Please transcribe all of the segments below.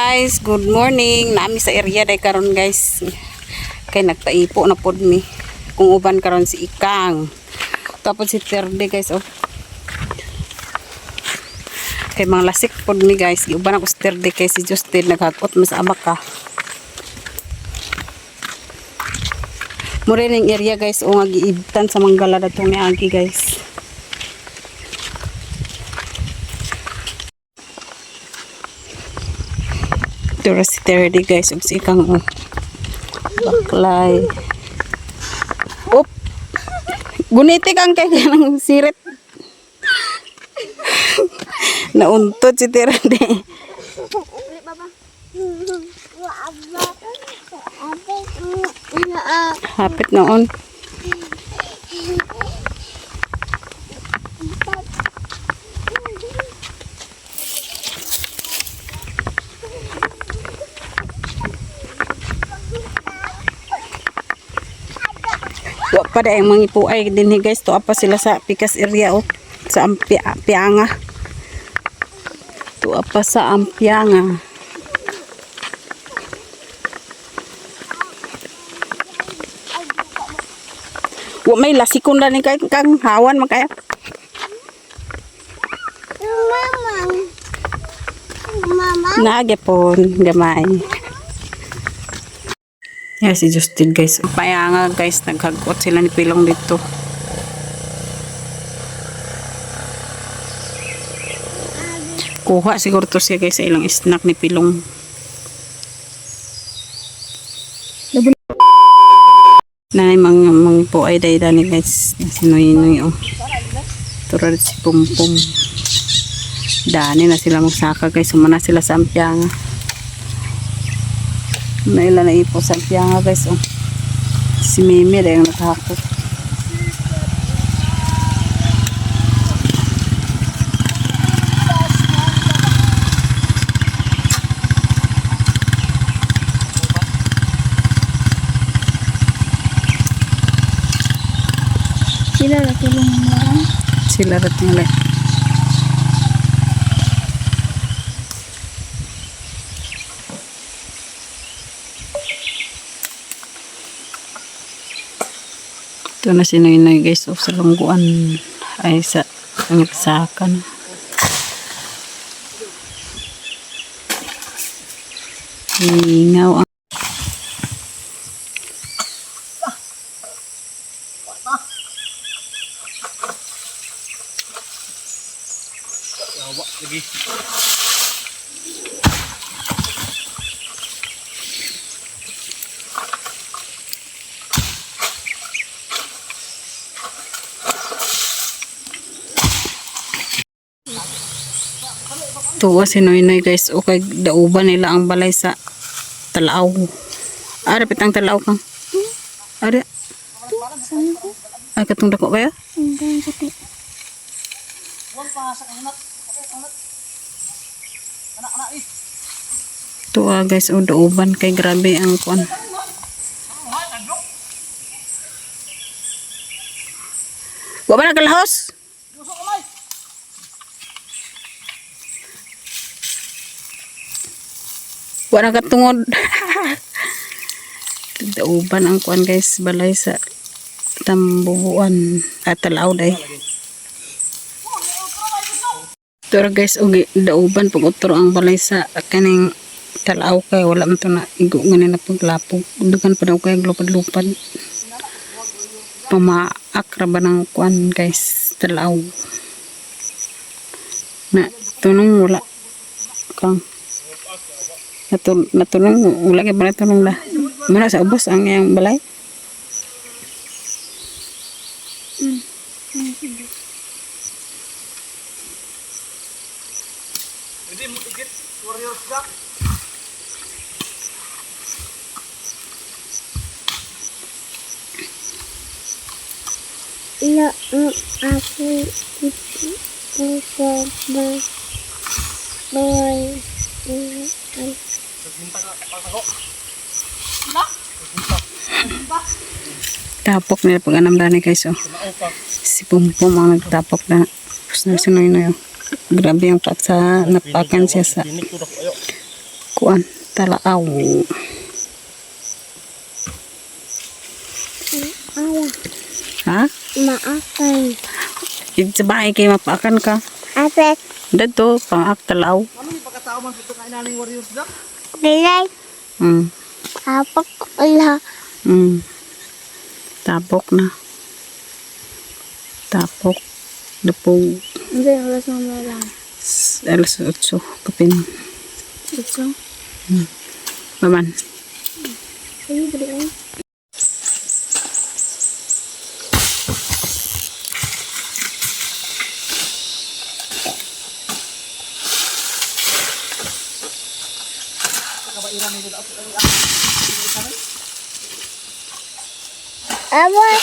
Guys, good morning. Nami sa area day karon guys. Kay nagpaipo na pod mi. Kung uban karon si Ikang. Tapos si Terde guys oh. Kay mga lasik pod mi guys. Uban ako si Terde kay si Justin naghagot mas abak ka. Mure ning area guys o nga giibtan sa manggala datong ni agi guys. Ito si Terde guys ug si Ikang oh. Baklay. Op. Guniti kang kay kanang sirit. Nauntod si Terde. Hapit noon. Wa pa da yung mga ipuay din guys. To apa sila sa Pikas area oh. Sa Ampianga. To apa sa Ampianga. Wa may lasikon na ni kang hawan makaya. Mama. Nagepon gamay. Yeah, si Justin guys. Payanga guys, naghagot sila ni Pilong dito. Kuha siguro to siya guys sa ilang snack ni Pilong. Nanay mga po ay dayda ni guys. Sinoy-noy oh. Turad si Pumpum. Dani na sila magsaka guys. Sumana sila sa Ampianga. Naila na ipo sa Ampianga guys oh. Si Mimi rin yung naghakot. Sila ratulong lang. Sila ratulong lang. Ito na si Noy guys of sa lungguan ay sa pangipsakan. Ingaw ang lagi. tuwa si Noy guys o kay dauban nila ang balay sa Talaaw. Ara pitang Talaaw kang. Ara. Ay katong dako kaya? Tuwa guys o dauban kay grabe ang kuan. Wa ba nagalahos? Wala katungod. Dauban ang kuan guys balay sa Tambubuan at Talaaw day. Pero guys og dauban pag utro ang balay sa kaning Talaaw kay wala man to na igo ngani na paglapog. Dugan pa daw kay lupad-lupad. Pamaak ra ba ng kuan guys Talaaw. Na tunong wala kang natulong wala kay ba natulong la muna sa ubos ang iyang balay. Hindi mo ikit warriors ka. Ila ako ito sa boy. Tapok nila pag anam dani guys oh. Si Pumpum ang nagtapok na. Tapos na si Noy. Grabe yung sa napakan siya sa kuan talaaw. Ayaw. Ha? Maakan. Sa bahay kay mapaakan ka. Apek. Dito pang talaaw. Ano yung pagkatao man ito kain naning warriors da? Bilay. Mm. Apak. Ala. Mm. Tapok na. Tapok. Dapog. Hindi, alas na lang. Alas 8. Kapin. Ito. Maman. Ay, bilay. Abak.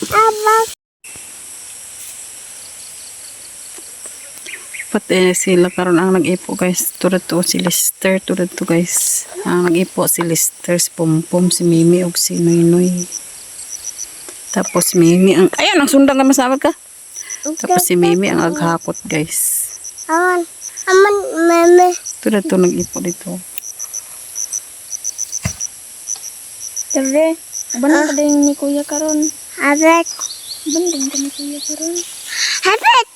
Abak. Pati sila karon ang nag-ipo guys. Tulad to si Lister. Tulad to guys. Ang nag-ipo si Lister, si Pompom, si Mimi, o si Noynoy. Tapos si Mimi ang... Ayan, ang sundang ka masabag ka. Tapos si Mimi ang aghakot guys. Aman. Aman, meme. Tulad to nag-ipo dito. Tere. Abanang ka din ni Kuya karon. Abek. Abanang ka ni Kuya karon. Abek.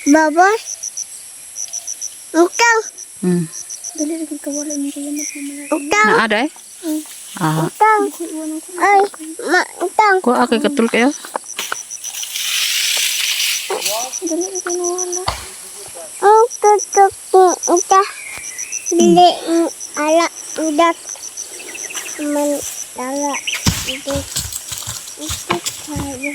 Babos. Ukang. Hmm. Dali lagi kawala ni Kuya magmamala. Ukang. Naada eh? Ah. Ukang. Ay, ukang. Ko akay katul kayo? Dali lagi nawala. Oh, tutok uta. Dili ala udat. Man ala udat. Ito tayo.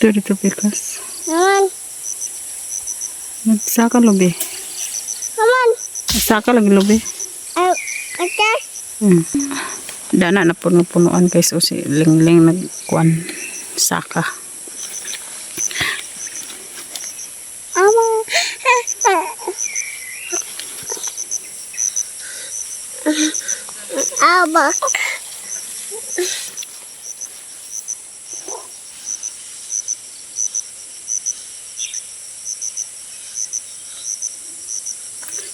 Ito dito pikas. Naman. Nagsaka lobe. Naman. Nagsaka lagi lobe. Ate. Hmm. Dana na puno-punuan guys o si Lingling nagkuan saka. Ama. Aba.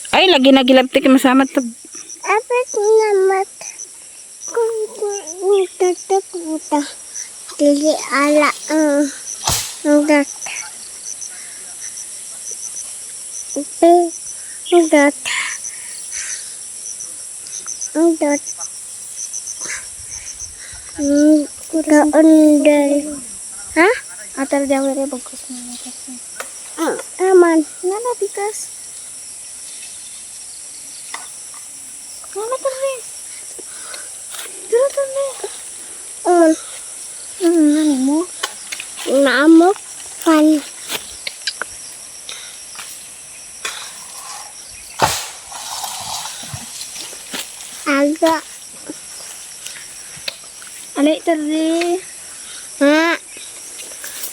Ay, lagi na gilabti ka masama to. Apa namat? Kung tutok uta. Dili ala udat. Udat. Udat. Udah under. Hah? Atar dia wala bagus na kasi. Aman. Nana bikas. Nana tadi. Dulu tadi. Nani mo? Namok pan. Agak. Alik tadi. Ha?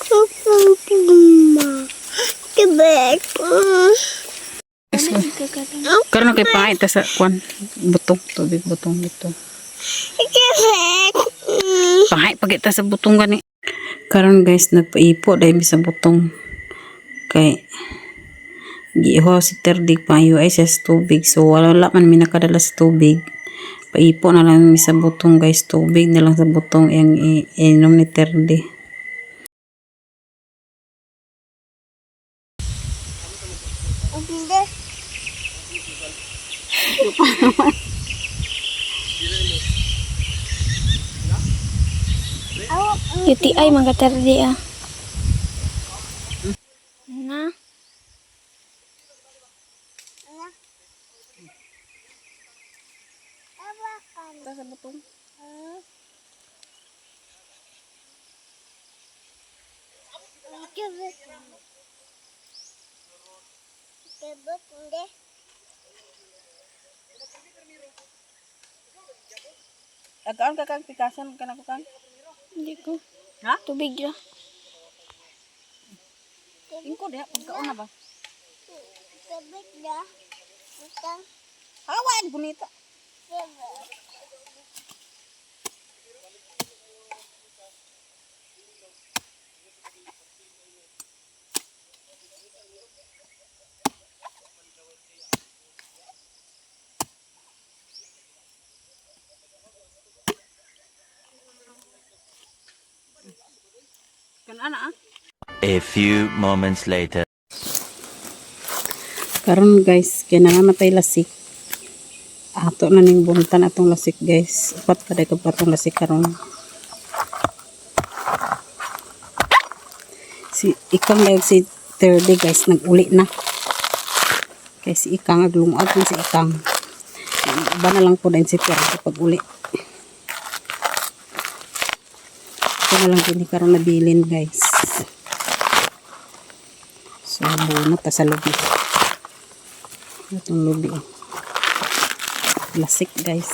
Puma. Kebek. Karena kay pangit ta sa kuan butong tubig butong dito. Kebek. Pangit pagita sa butong gani. Karon guys nagpaipo dahil sa butong kay giho si Terdig payo ay sa tubig so wala man mi nakadala sa tubig. Paipo na lang mi sa butong guys, tubig na lang sa butong yang inom ni Terdi. UTI mga terdi ah. Na. Sa butong. Kebet deh. Agaan ka kang pikasan ka na ko kang? Hindi ko. Ha? Tubig lang. Ingko diha pagkaon na ba? Sabik na. Utang. Awan bonita. Kan ana ah. A few moments later. Karon guys, kay nangamatay lasik. Ato na ning buntan atong lasik guys. Upat pa day patong lasik karon. Si ikang layog si third day guys naguli na. Kay si ikang aglungag man si ikang. Iba na lang po din si third pag uli. Ito na lang din karon nabilin guys. So bunot ta sa lubi. Itong lubi. Lasik guys.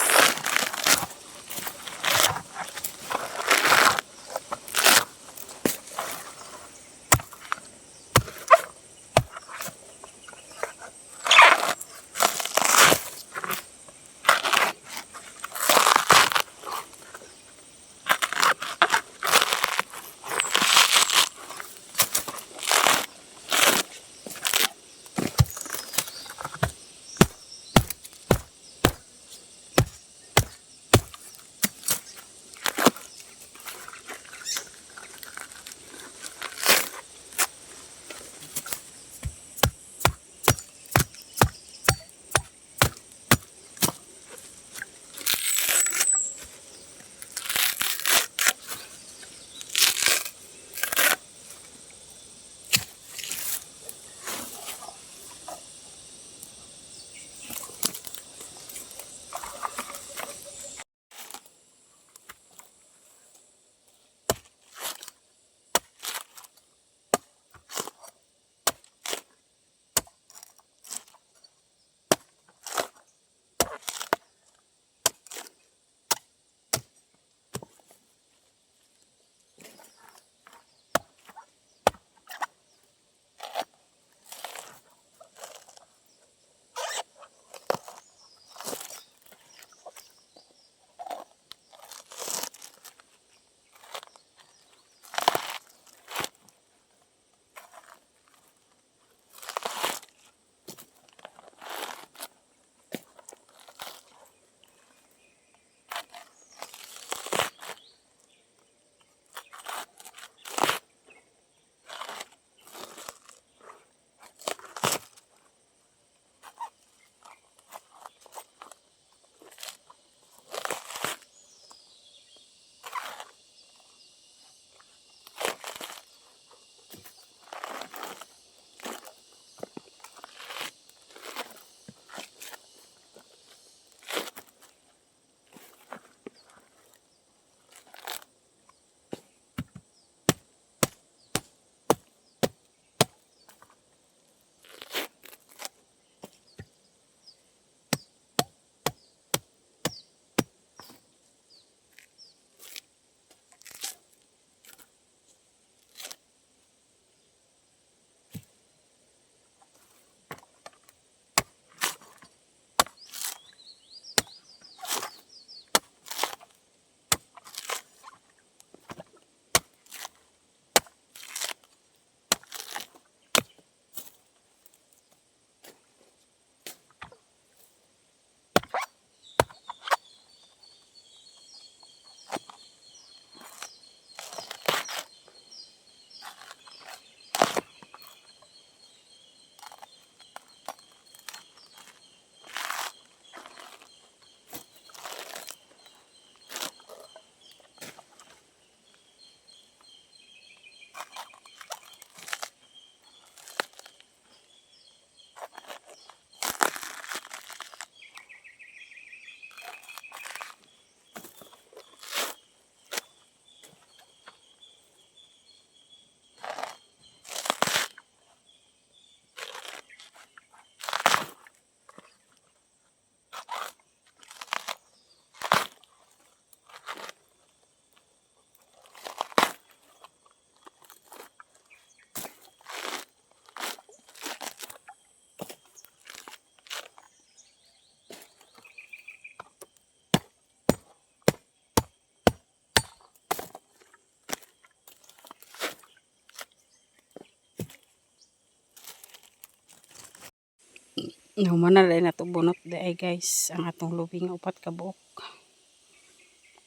Humana rin na ito bunot di ay guys. Ang atong lubi nga upat ka buok.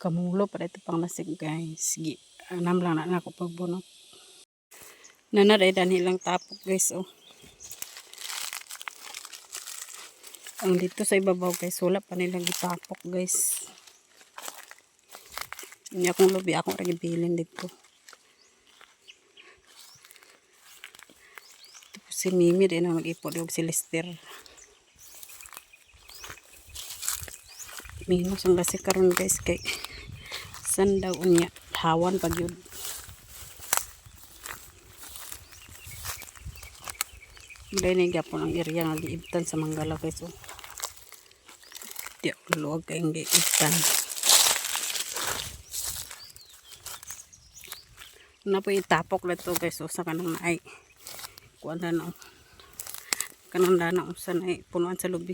Kamulo pa ito pang lasig guys. Anam lang na ako pagbunot. Nanaray danilang tapok guys oh. Ang dito sa ibabaw guys, wala pa nilang gitapok guys. Hindi akong lubi, akong regibilin dito. Tapos si Mimi din ang mag-ipod yung si Lester. Minus ang lasik karon guys kay sandaw unya hawan pag yun. Dahil nagyapon ang area nga giibtan sa Manggala guys oh. Di ako luwag kayong giibtan. Na po itapok na to guys oh, sa kanang naay kuan na no. Kanang dana usa na punuan sa lubi.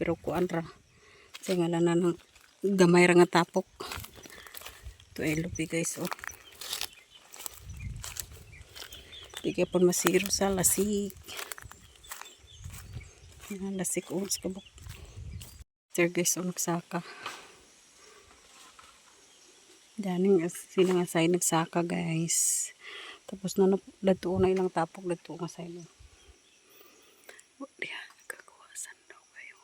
Pero kuan ra sa ngalan na ng gamay ra nga tapok. Ito ay lubi guys oh. Di kaya po masiro sa lasik. Yan lasik oh sa kabuk. Sir guys oh nagsaka. Daning sila nga say nagsaka guys. Tapos na dato na ilang tapok dato nga say no. Diyan nagkagawa sandaw kayo.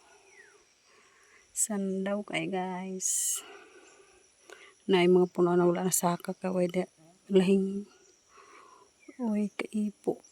Sandaw kayo guys. Na ay mga puno na wala na saka kaway da lahing. Uy kaipo.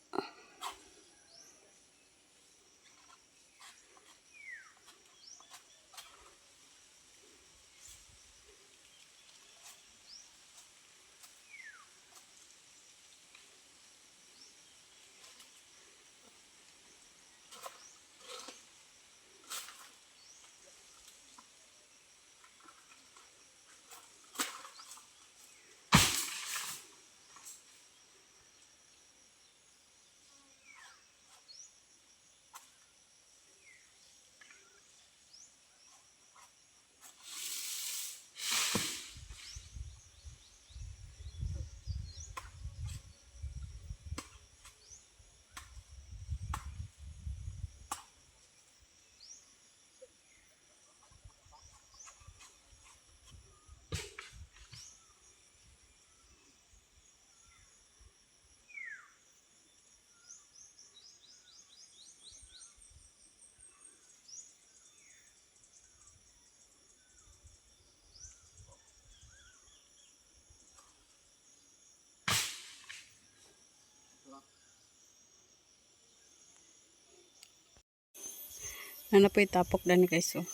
Ano po itapok dani guys oh.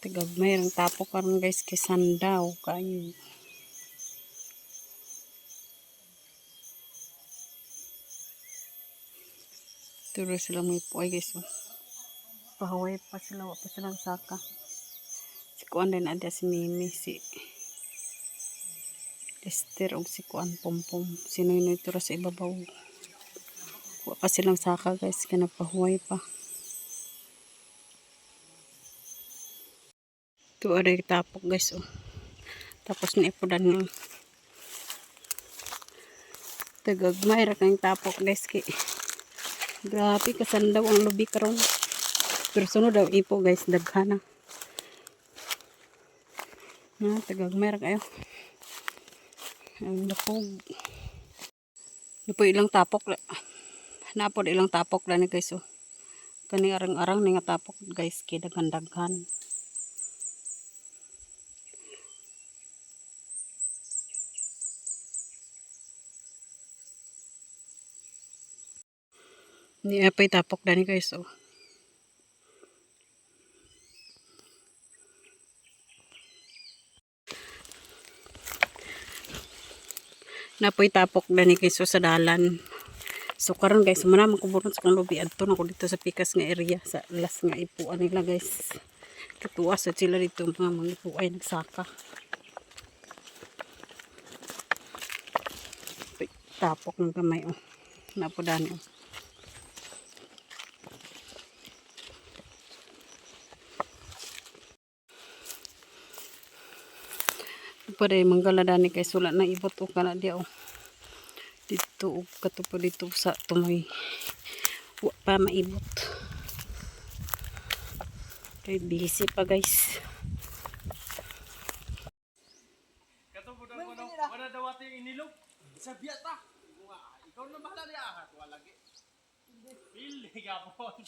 Tagag mayroong tapok karon guys kay sandaw kayo. Turo sila may puay guys oh. Pahaway pa sila, wala pa silang saka. Si Kuan din ada si Mimi, si Lester og si Kuan Pompom. Si Noynoy turo sa ibabaw. Wala pa silang saka guys, kaya nagpahuway pa. Ito ada tapok guys oh. Tapos na ipudan ng tagagmay ra kang tapok guys kay grabe kasandaw ang lubi karon. Pero sunod daw ipo guys daghana. Na tagagmay ra kayo. Ang lapog. Napo ilang tapok la. Napod ilang tapok la ni guys oh. Kani arang-arang ni nga tapok guys kay daghan-daghan. Ni apay tapok dani guys oh. Napoy tapok dani guys oh, sa dalan. So karon guys, muna makubunot sa kong lubi adto na ko dito sa pikas nga area sa las nga ipuan nila guys. Katuwa sa sila dito mga ipuay nagsaka. Tapok ng gamay oh. Napo dani oh. Pwede Manggala dani kay wala na ibot o kana dia oh. Dito og katupo dito sa tumoy wa pa maibot. Ay, busy pa guys. Wala daw ate inilog. Sa biya ta. Ikaw na bahala niya. Wala lagi. Pili gapon.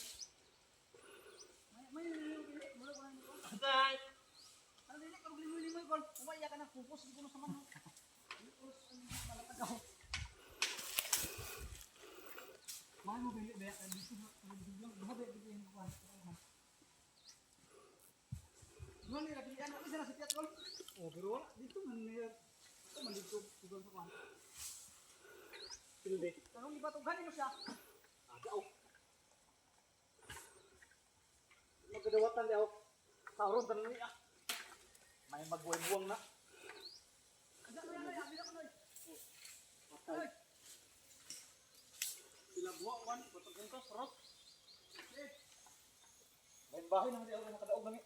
May nililog ini. Mula ko na nito. Atay. Ano nililog? Kung limoy-limoy ko. Umaya ka na. Focus ko na sa mga. Focus. Malatagaw. Mahal mo bili. Baya ka dito. Bahabi. Bili yung kuwan. Gimana nila? Pilihan. Ano sila sa piyat ko? Oh, pero wala. Dito man nila. Ito man dito. Dito sa kuwan. Pilde. Tanong iba itong ganin mo siya. Agaw. Magkadawatan di ako. Sauron tanong niya. May magbuwang-buwang na. Ada ko yan ay. Abila ko na ay. Patay. Sila buwan. Batag ganito. Sarot. May bahay na. Hindi ako nakadaog lang eh.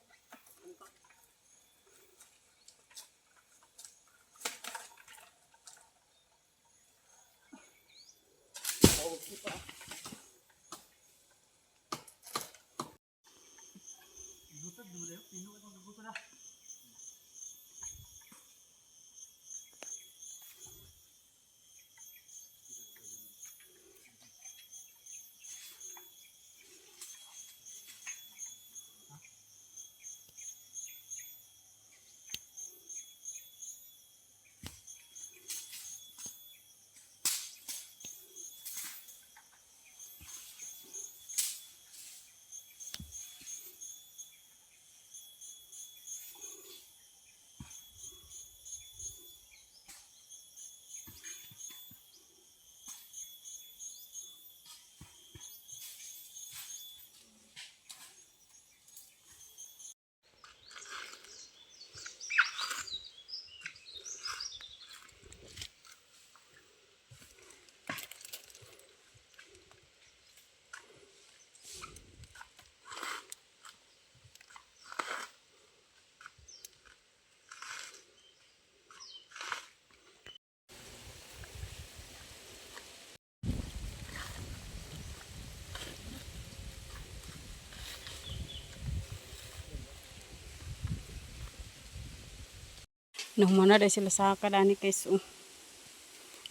Nahumana dahil sila sa kadani guys.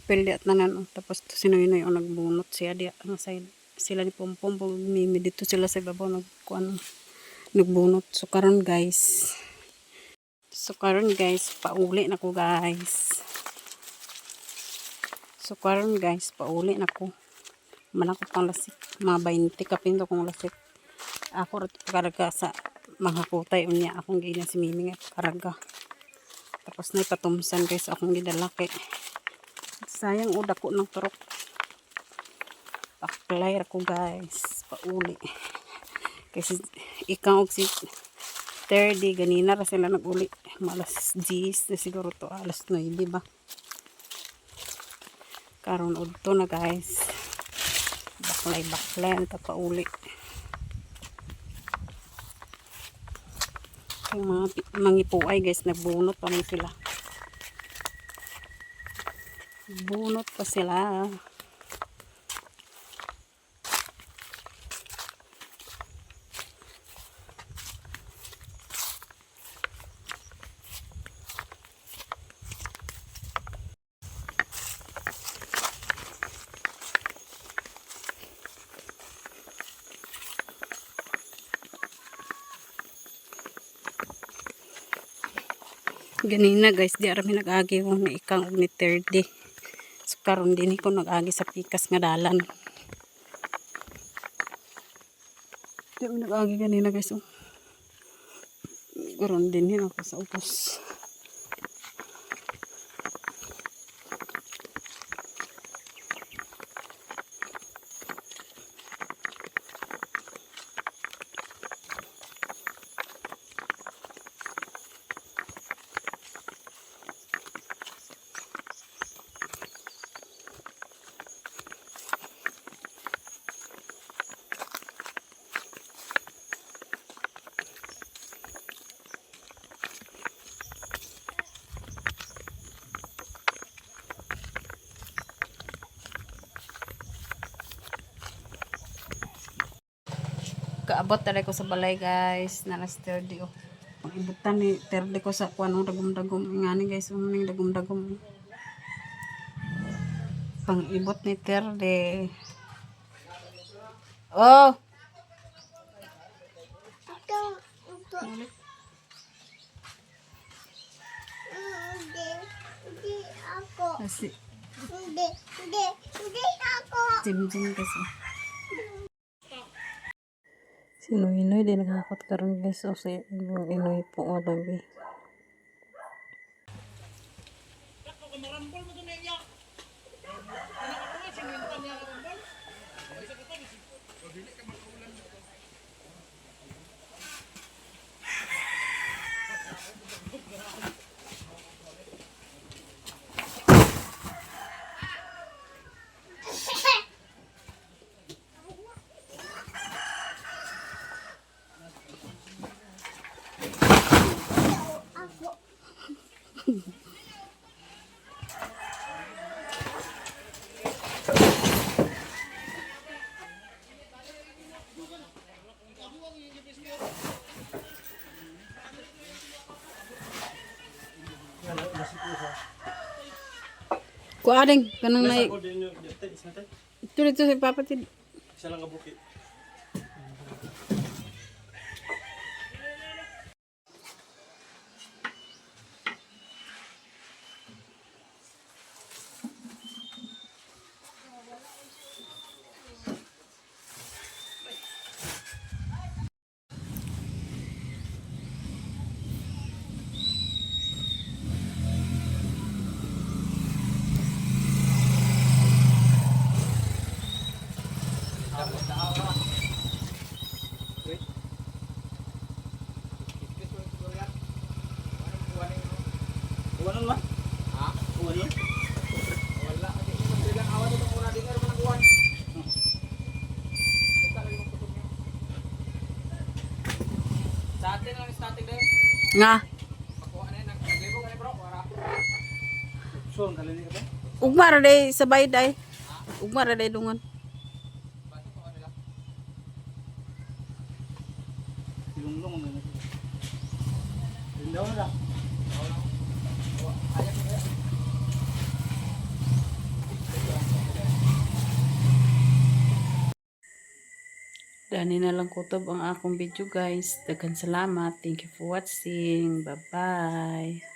Pildi at nanan. Tapos to si Noy Noy ang nagbunot siya. Sila ni Pompom. Mimi dito sila sa ibabaw. Nagbunot. So karon guys. Pauli na ko guys. Pauli na ko. Manakot pang lasik. Mga 20 kapinto kong lasik. Ako rin karga sa mga kutay. Unya akong gina si Mimi nga karga. Tapos na ipatumsan guys akong gidalaki. Sayang o dako ng turok. Paklay ako guys. Pauli. Kasi ikaw si 30 ganina ra sila nag-uli. Malas 10 na siguro to. Alas 9 ba? Karon udto na guys. Baklay ang pauli. Yung mga ipuay guys, nagbunot pa sila. Bunot pa sila. Ganina guys, di arami nag-agi mo ni ikang og ni 30. So karon din ko nag-agi sa pikas nga dalan. Di mo nag-agi ganina guys. Karon din ako sa upos. Kaabot tayo ko sa balay guys. Nalas 30 oh. Pag-ibutan ni 30 ko sa kuanong dagom-dagom. Ingani guys, umuning dagom-dagom. Pang-ibot ni 30. Oh! Kasi, Jim kasi. Si Noy din nakakot karon guys. O si Inoy po o labi. Kuadeng kanang nay. Dito si Papa Tid. Isa lang kabuki. Uwanon ba? Ha? Uwanon? Wala. Bilang awan ito muna din naman ang uwan. Sa atin lang static din. Nga. Pakuha na yun. Naglibo ka na bro. Wala. So, ang kalini ka ba? Ugma ra day sabay day. Ugma ra day dungan. Silunglong ang ganito. Rindaw na lang. Dani na lang kutob ang akong video guys. Daghang salamat. Thank you for watching. Bye-bye.